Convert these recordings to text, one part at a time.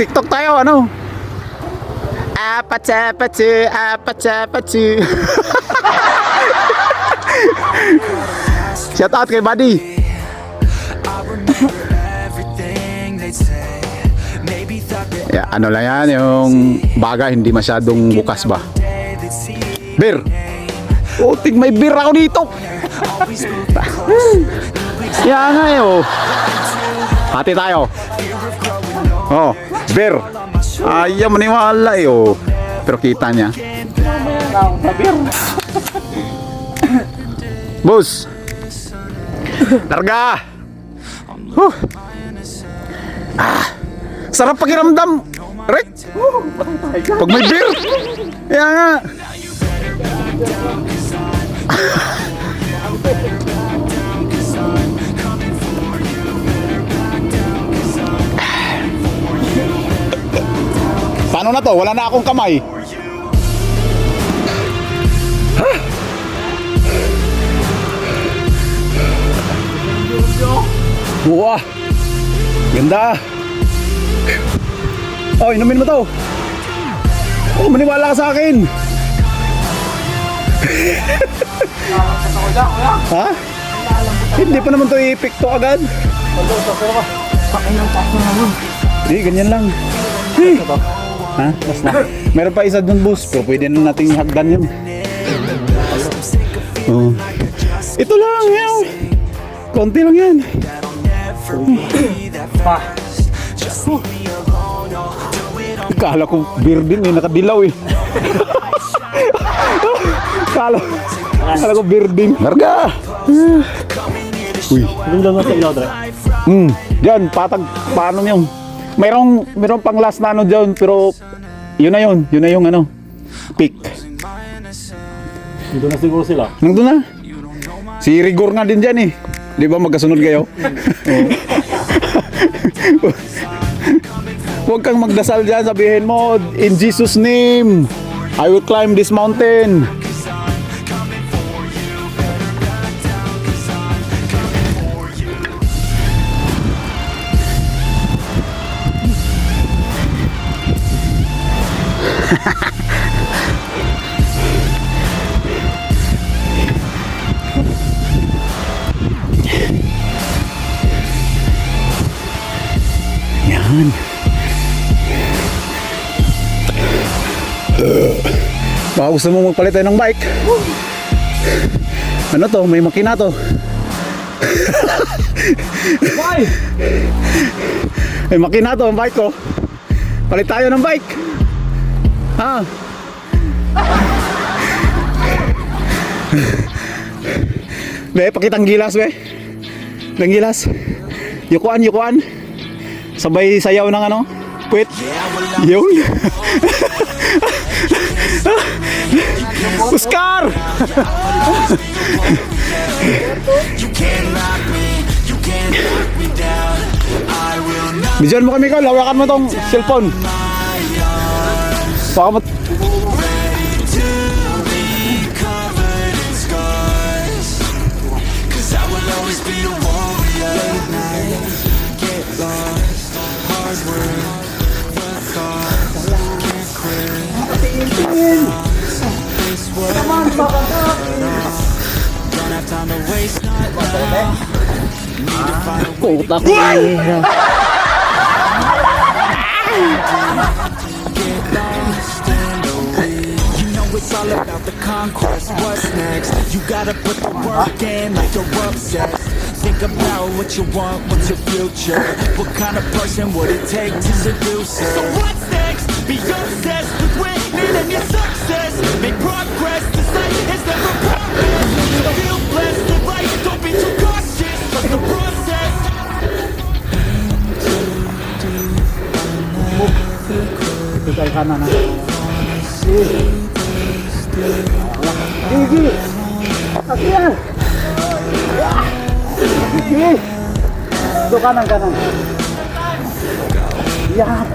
TikTok tayo, ano? Apachapatu, apachapatu. Shout out kay Buddy. Yeah, ano lang yan, yung baga hindi masyadong bukas ba? Beer! Oh, may beer ako dito! Yan nga eh, oh. Hati tayo. Oh, beer. Ayaw maniwala eh, oh. Pero kita niya. Boss! Larga! Sarap pakiramdam, right? Pag may beer. Kaya nga. Paano na to? Wala na akong kamay. Wah, ganda. Oh, inumin mo to. Oh, maniwala ka sa akin. Ha? Hindi pa naman to i-pick to agad. Hindi, ganyan lang. Ha? Meron pa isa dun, boss. Pero pwede na nating hagdan yun. Oh. Ito lang, yaw. Konti lang yan. Kala ko beer din eh, nakadilaw eh. Kala ko beer din. Larga! Uy. Doon lang sa ilaw, Dre. Diyan, patag, paano yun? Mayroong pang last na ano dyan, pero yun na yung ano, peak. Doon na siguro sila. Nandun na. Si Rigor nga din dyan eh. Di ba magkasunod kayo? Huwag kang magdasal dyan, sabihin mo, in Jesus' name, I will climb this mountain. Yan. Baka gusto mo magpalit tayo ng bike. Ano to? May makina to. May makina to ang bike ko. Palit tayo ng bike. Ha? Be, pakitang gilas be. Ng gilas. Yukuan. Sabay sayaw ng ano? Quit. Yun. Oscar! Bidyan mo kami ko, lawakan mo tong cellphone. Baka mo... Puta ko eh. It's all about the conquest, what's next? You gotta put the work in like you're obsessed. Think about what you want, what's your future? What kind of person would it take to seduce her? So what's next? Be obsessed with winning and your success. Make progress, the sight is never progress. Feel blessed, the right, don't be too cautious. Trust the process. Ito tayo kanan na. Gigi! Akyat! Gigi! Ito kanan. Yan!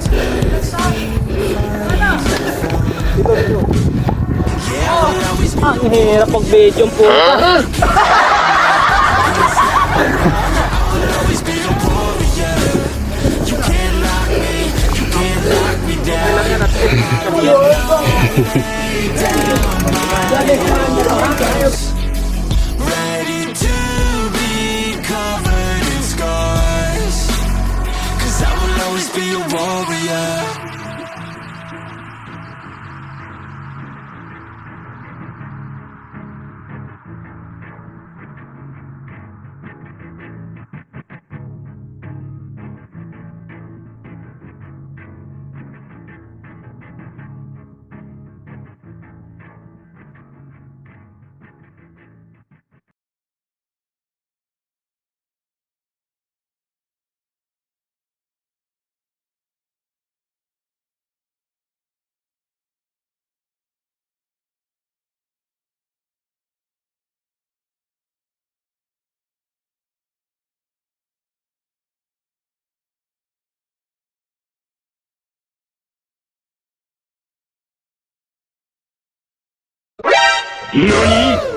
Dito. Ang hirap mag-video po. Ready to be covered in scars, 'cause I will always be a warrior. NANI?!